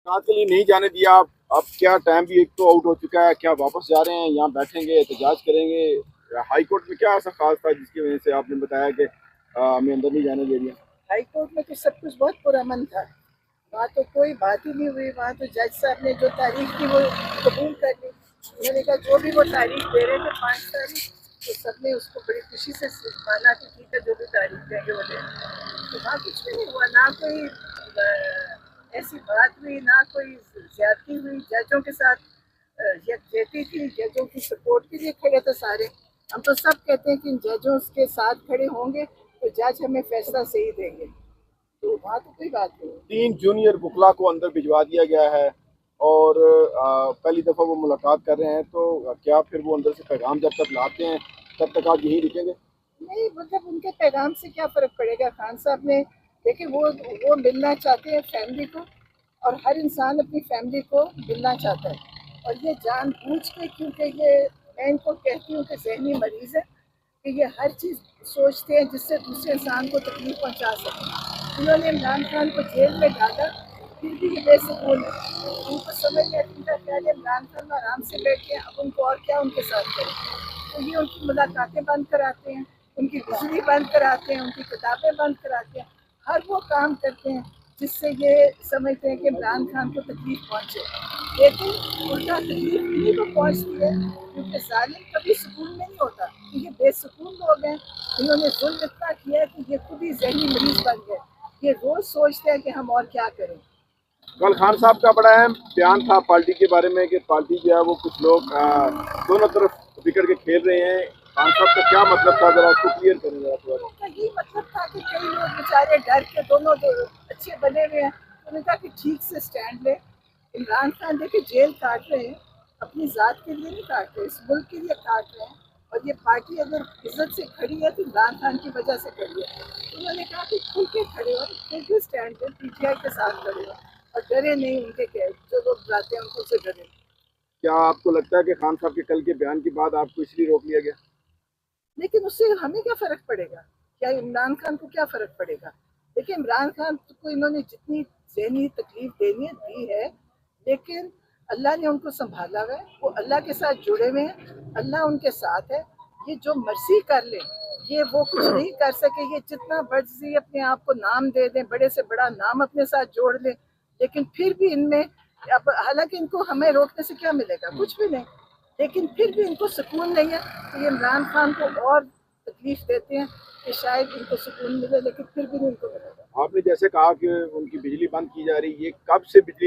मुलाकात के लिए नहीं जाने दिया। अब क्या टाइम भी एक तो आउट हो चुका है, क्या वापस जा रहे हैं, यहाँ बैठेंगे, एहतजाज करेंगे? हाई कोर्ट में क्या ऐसा खास था जिसकी वजह से आपने बताया कि हमें अंदर नहीं जाने दे दिया? हाई कोर्ट में तो सब कुछ बहुत पुरअमन था, वहाँ तो कोई बात ही नहीं हुई। वहाँ तो जज साहब ने जो तारीख थी वो कबूल कर ली। उन्होंने कहा जो भी वो तारीख दे रहे थे 5 तारीख, तो सब ने उसको बड़ी खुशी से माना कि ठीक है जो भी तारीख देंगे वो दें। तो वहाँ कुछ भी नहीं हुआ, ना कोई ऐसी बात हुई, ना कोई ज्यादती हुई। जजों के साथ यकजहती थी, जजों की सपोर्ट के लिए खड़े थे सारे। हम तो सब कहते हैं कि इन जजों के साथ खड़े होंगे तो जज हमें फैसला सही देंगे, तो वहाँ तो कोई बात नहीं। 3 जूनियर बुकला को अंदर भिजवा दिया गया है और पहली दफ़ा वो मुलाकात कर रहे हैं, तो क्या फिर वो अंदर से पैगाम जब तक लाते हैं तब तक आप यही रुकेंगे? नहीं, मतलब उनके पैगाम से क्या फ़र्क पड़ेगा। खान साहब ने देखिए वो मिलना चाहते हैं फैमिली को, और हर इंसान अपनी फैमिली को मिलना चाहता है। और ये जानबूझ के, क्योंकि ये मैं इनको कहती हूँ कि ज़हनी मरीज़ है, कि ये हर चीज़ सोचते हैं जिससे दूसरे इंसान को तकलीफ पहुँचा सकें। इन्होंने इमरान खान को जेल में डाला, फिर भी ये बेसुकून है। उनको समझ नहीं आती, उनका ख्याल है इमरान खान आराम से बैठे हैं, अब उनको और क्या उनके साथ करें। तो ये उनकी मुलाकातें बंद कराते हैं, उनकी बिजली बंद कराते हैं, उनकी किताबें बंद कराते हैं, हर वो काम करते हैं जिससे ये समझते हैं कि इमरान खान को तकलीफ पहुँचे। लेकिन उल्टा तकलीफ इन्हीं को पहुँचती है, क्योंकि जालिम कभी सुकून में नहीं होता। कि ये बेसुकून लोग हैं, इन्होंने जुल्म इतना किया है कि ये खुद ही ज़हनी मरीज बन गए। ये रोज़ सोचते हैं कि हम और क्या करें। कल खान साहब का बड़ा अहम बयान था पार्टी के बारे में कि पार्टी जो है वो कुछ लोग दोनों तरफ बिगड़ के खेल रहे हैं। खान साहब का क्या मतलब था, जरा इसको क्लियर करें जरा थोड़ा। उनका यही मतलब था कि कई लोग बेचारे डर के दोनों अच्छे बने हुए हैं, उन्होंने कहा कि ठीक से स्टैंड ले। इमरान खान देखिए जेल काट रहे हैं, अपनी ज़ात के लिए नहीं काट रहे, इस मुल्क के लिए काट रहे हैं। और ये पार्टी अगर इज्जत से खड़ी है तो इमरान खान की वजह से खड़ी है। तो उन्होंने कहा कि खुल के खड़े हो, खुल के स्टैंड लें, पीटीआई के साथ खड़े हो, और डरे नहीं उनके जो लोग बुलाते हैं उनको से डरे। क्या आपको लगता है कि खान साहब के कल के बयान के बाद आपको इसलिए रोक लिया गया? लेकिन उससे हमें क्या फ़र्क पड़ेगा, क्या इमरान खान को क्या फ़र्क पड़ेगा। देखिए इमरान खान को इन्होंने जितनी ज़हनी तकलीफ देनी है दी है, लेकिन अल्लाह ने उनको संभाला हुआ है, वो अल्लाह के साथ जुड़े हुए हैं, अल्लाह उनके साथ है। ये जो मर्जी कर ले, ये वो कुछ नहीं कर सके। ये जितना मर्जी अपने आप को नाम दे दें, बड़े से बड़ा नाम अपने साथ जोड़ लें, लेकिन फिर भी इनमें, अब हालांकि इनको हमें रोकने से क्या मिलेगा, कुछ भी नहीं, लेकिन फिर भी इनको सुकून नहीं है। तो ये इमरान खान को और तकलीफ देते हैं कि शायद इनको सुकून मिले, लेकिन फिर भी नहीं इनको मिलेगा। आपने जैसे कहा कि उनकी बिजली बंद की जा रही है, ये कब से बिजली